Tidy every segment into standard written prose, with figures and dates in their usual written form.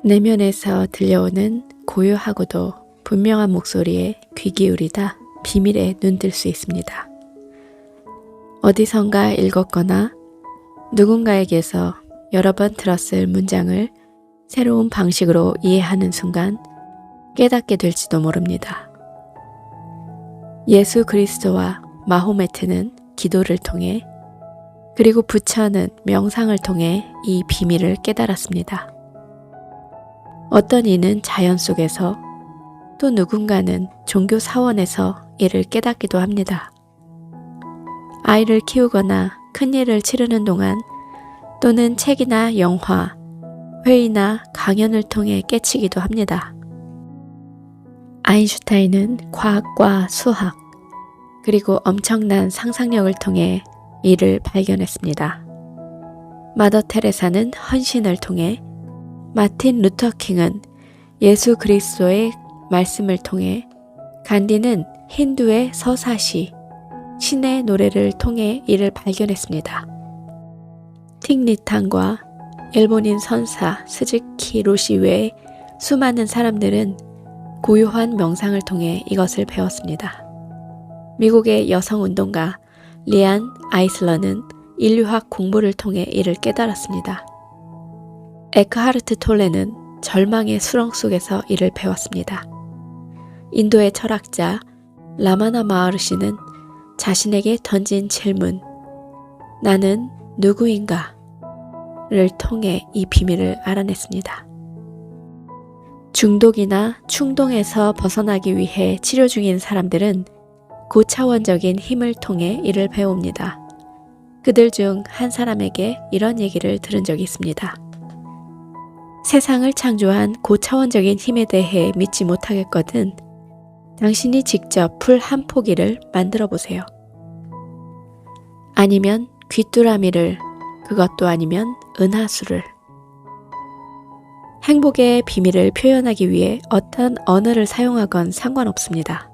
내면에서 들려오는 고요하고도 분명한 목소리에 귀 기울이다 비밀에 눈뜰 수 있습니다. 어디선가 읽었거나 누군가에게서 여러 번 들었을 문장을 새로운 방식으로 이해하는 순간 깨닫게 될지도 모릅니다. 예수 그리스도와 마호메트는 기도를 통해 그리고 부처는 명상을 통해 이 비밀을 깨달았습니다. 어떤 이는 자연 속에서 또 누군가는 종교 사원에서 이를 깨닫기도 합니다. 아이를 키우거나 큰일을 치르는 동안 또는 책이나 영화, 회의나 강연을 통해 깨치기도 합니다. 아인슈타인은 과학과 수학, 그리고 엄청난 상상력을 통해 이를 발견했습니다. 마더 테레사는 헌신을 통해, 마틴 루터 킹은 예수 그리스도의 말씀을 통해, 간디는 힌두의 서사시, 신의 노래를 통해 이를 발견했습니다. 틱리탄과 일본인 선사 스즈키 로시 외에 수많은 사람들은 고요한 명상을 통해 이것을 배웠습니다. 미국의 여성운동가 리안 아이슬러는 인류학 공부를 통해 이를 깨달았습니다. 에크하르트 톨레는 절망의 수렁 속에서 이를 배웠습니다. 인도의 철학자 라마나 마하르시는 자신에게 던진 질문, 나는 누구인가? 를 통해 이 비밀을 알아냈습니다. 중독이나 충동에서 벗어나기 위해 치료 중인 사람들은 고차원적인 힘을 통해 이를 배웁니다. 그들 중 한 사람에게 이런 얘기를 들은 적이 있습니다. 세상을 창조한 고차원적인 힘에 대해 믿지 못하겠거든 당신이 직접 풀 한 포기를 만들어 보세요. 아니면 귀뚜라미를, 그것도 아니면 은하수를. 행복의 비밀을 표현하기 위해 어떤 언어를 사용하건 상관없습니다.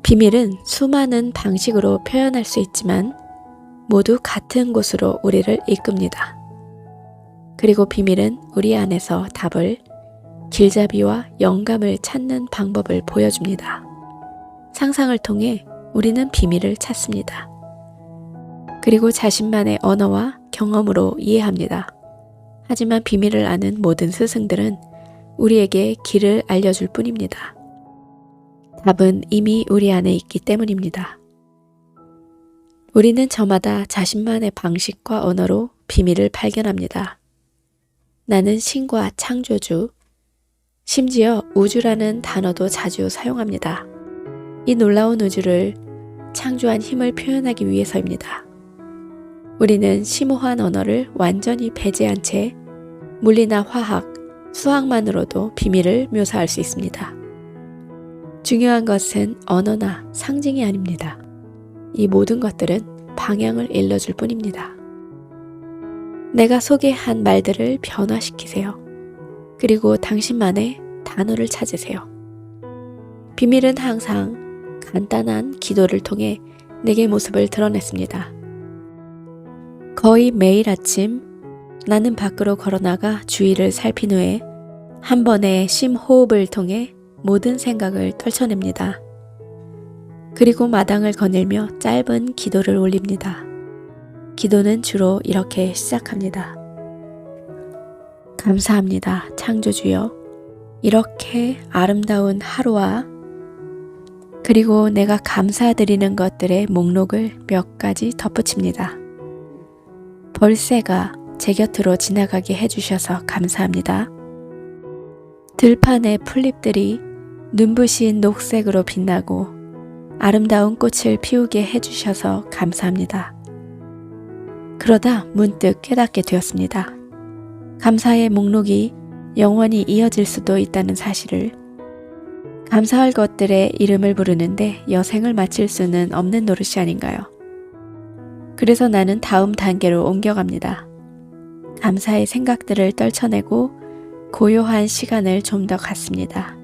비밀은 수많은 방식으로 표현할 수 있지만 모두 같은 곳으로 우리를 이끕니다. 그리고 비밀은 우리 안에서 답을, 길잡이와 영감을 찾는 방법을 보여줍니다. 상상을 통해 우리는 비밀을 찾습니다. 그리고 자신만의 언어와 경험으로 이해합니다. 하지만 비밀을 아는 모든 스승들은 우리에게 길을 알려줄 뿐입니다. 답은 이미 우리 안에 있기 때문입니다. 우리는 저마다 자신만의 방식과 언어로 비밀을 발견합니다. 나는 신과 창조주, 심지어 우주라는 단어도 자주 사용합니다. 이 놀라운 우주를 창조한 힘을 표현하기 위해서입니다. 우리는 심오한 언어를 완전히 배제한 채 물리나 화학, 수학만으로도 비밀을 묘사할 수 있습니다. 중요한 것은 언어나 상징이 아닙니다. 이 모든 것들은 방향을 일러줄 뿐입니다. 내가 소개한 말들을 변화시키세요. 그리고 당신만의 단어를 찾으세요. 비밀은 항상 간단한 기도를 통해 내게 모습을 드러냈습니다. 거의 매일 아침 나는 밖으로 걸어나가 주위를 살핀 후에 한 번의 심호흡을 통해 모든 생각을 떨쳐냅니다. 그리고 마당을 거닐며 짧은 기도를 올립니다. 기도는 주로 이렇게 시작합니다. 감사합니다, 창조주여. 이렇게 아름다운 하루와 그리고 내가 감사드리는 것들의 목록을 몇 가지 덧붙입니다. 벌새가 제 곁으로 지나가게 해주셔서 감사합니다. 들판의 풀잎들이 눈부신 녹색으로 빛나고 아름다운 꽃을 피우게 해주셔서 감사합니다. 그러다 문득 깨닫게 되었습니다. 감사의 목록이 영원히 이어질 수도 있다는 사실을, 감사할 것들의 이름을 부르는데 여생을 마칠 수는 없는 노릇이 아닌가요? 그래서 나는 다음 단계로 옮겨갑니다. 감사의 생각들을 떨쳐내고 고요한 시간을 좀 더 갖습니다.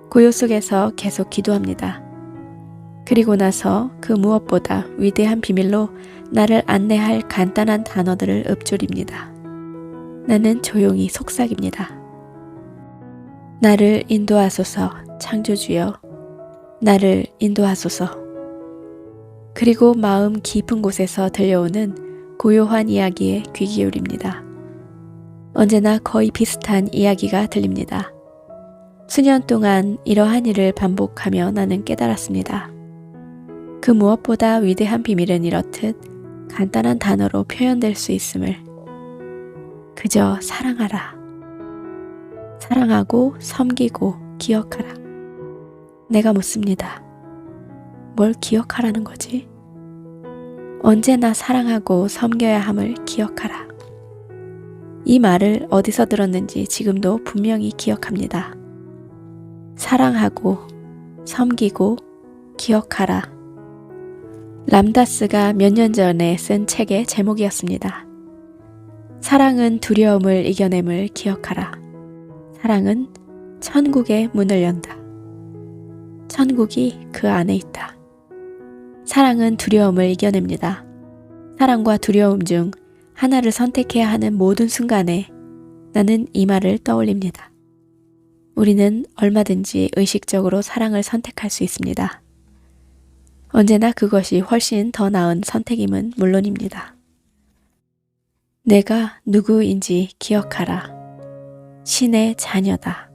고요 속에서 계속 기도합니다. 그리고 나서 그 무엇보다 위대한 비밀로 나를 안내할 간단한 단어들을 읊조립니다. 나는 조용히 속삭입니다. 나를 인도하소서, 창조주여. 나를 인도하소서. 그리고 마음 깊은 곳에서 들려오는 고요한 이야기에 귀 기울입니다. 언제나 거의 비슷한 이야기가 들립니다. 수년 동안 이러한 일을 반복하며 나는 깨달았습니다. 그 무엇보다 위대한 비밀은 이렇듯 간단한 단어로 표현될 수 있음을. 그저 사랑하라. 사랑하고 섬기고 기억하라. 내가 묻습니다. 뭘 기억하라는 거지? 언제나 사랑하고 섬겨야 함을 기억하라. 이 말을 어디서 들었는지 지금도 분명히 기억합니다. 사랑하고 섬기고 기억하라. 람다스가 몇 년 전에 쓴 책의 제목이었습니다. 사랑은 두려움을 이겨냄을 기억하라. 사랑은 천국의 문을 연다. 천국이 그 안에 있다. 사랑은 두려움을 이겨냅니다. 사랑과 두려움 중 하나를 선택해야 하는 모든 순간에 나는 이 말을 떠올립니다. 우리는 얼마든지 의식적으로 사랑을 선택할 수 있습니다. 언제나 그것이 훨씬 더 나은 선택임은 물론입니다. 내가 누구인지 기억하라. 신의 자녀다.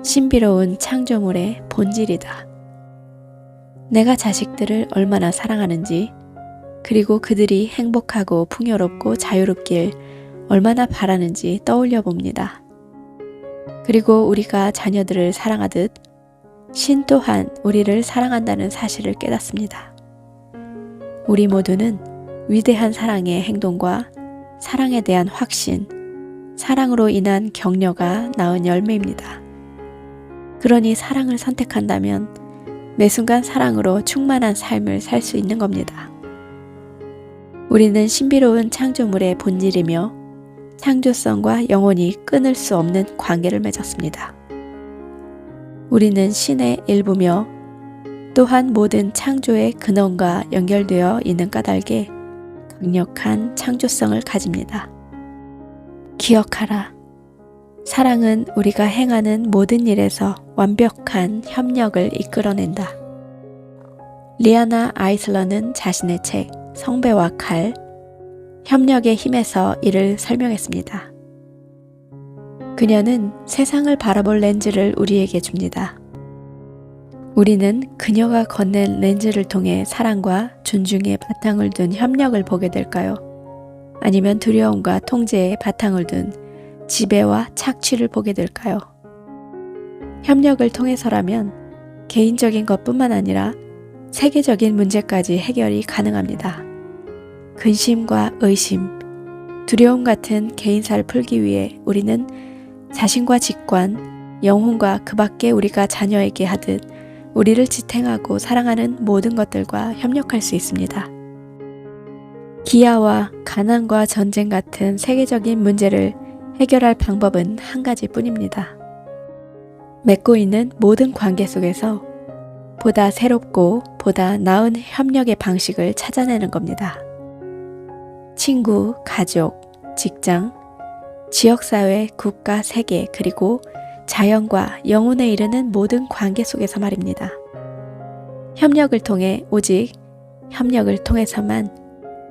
신비로운 창조물의 본질이다. 내가 자식들을 얼마나 사랑하는지, 그리고 그들이 행복하고 풍요롭고 자유롭길 얼마나 바라는지 떠올려 봅니다. 그리고 우리가 자녀들을 사랑하듯 신 또한 우리를 사랑한다는 사실을 깨닫습니다. 우리 모두는 위대한 사랑의 행동과 사랑에 대한 확신, 사랑으로 인한 격려가 낳은 열매입니다. 그러니 사랑을 선택한다면 매 순간 사랑으로 충만한 삶을 살 수 있는 겁니다. 우리는 신비로운 창조물의 본질이며 창조성과 영원히 끊을 수 없는 관계를 맺었습니다. 우리는 신의 일부며 또한 모든 창조의 근원과 연결되어 있는 까닭에 강력한 창조성을 가집니다. 기억하라. 사랑은 우리가 행하는 모든 일에서 완벽한 협력을 이끌어낸다. 리아나 아이슬러는 자신의 책 성배와 칼, 협력의 힘에서 이를 설명했습니다. 그녀는 세상을 바라볼 렌즈를 우리에게 줍니다. 우리는 그녀가 건넨 렌즈를 통해 사랑과 존중의 바탕을 둔 협력을 보게 될까요? 아니면 두려움과 통제의 바탕을 둔 지배와 착취를 보게 될까요? 협력을 통해서라면 개인적인 것뿐만 아니라 세계적인 문제까지 해결이 가능합니다. 근심과 의심, 두려움 같은 개인사를 풀기 위해 우리는 자신과 직관, 영혼과 그 밖에 우리가 자녀에게 하듯 우리를 지탱하고 사랑하는 모든 것들과 협력할 수 있습니다. 기아와 가난과 전쟁 같은 세계적인 문제를 해결할 방법은 한 가지뿐입니다. 맺고 있는 모든 관계 속에서 보다 새롭고 보다 나은 협력의 방식을 찾아내는 겁니다. 친구, 가족, 직장, 지역사회, 국가, 세계, 그리고 자연과 영혼에 이르는 모든 관계 속에서 말입니다. 협력을 통해 오직 협력을 통해서만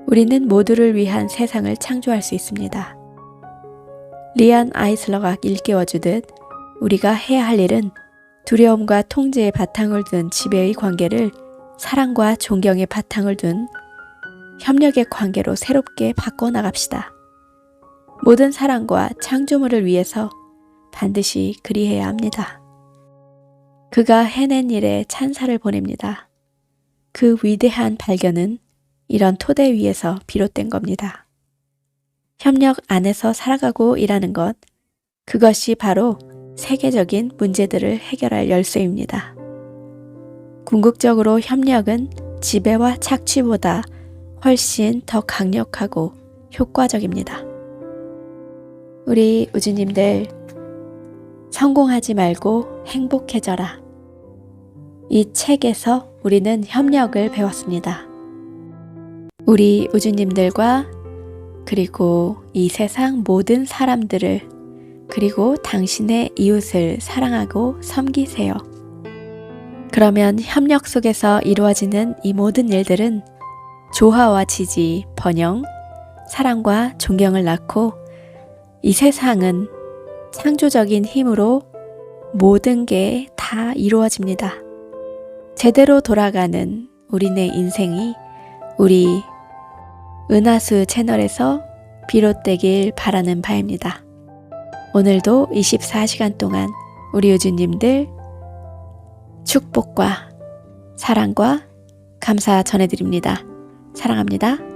우리는 모두를 위한 세상을 창조할 수 있습니다. 리안 아이슬러가 일깨워주듯 우리가 해야 할 일은 두려움과 통제의 바탕을 둔 지배의 관계를 사랑과 존경의 바탕을 둔 협력의 관계로 새롭게 바꿔나갑시다. 모든 사랑과 창조물을 위해서 반드시 그리해야 합니다. 그가 해낸 일에 찬사를 보냅니다. 그 위대한 발견은 이런 토대 위에서 비롯된 겁니다. 협력 안에서 살아가고 일하는 것, 그것이 바로 세계적인 문제들을 해결할 열쇠입니다. 궁극적으로 협력은 지배와 착취보다 훨씬 더 강력하고 효과적입니다. 우리 우주님들, 성공하지 말고 행복해져라. 이 책에서 우리는 협력을 배웠습니다. 우리 우주님들과 그리고 이 세상 모든 사람들을, 그리고 당신의 이웃을 사랑하고 섬기세요. 그러면 협력 속에서 이루어지는 이 모든 일들은 조화와 지지, 번영, 사랑과 존경을 낳고 이 세상은 창조적인 힘으로 모든 게 다 이루어집니다. 제대로 돌아가는 우리네 인생이 우리 은하수 채널에서 비롯되길 바라는 바입니다. 오늘도 24시간 동안 우리 유주님들 축복과 사랑과 감사 전해드립니다. 사랑합니다.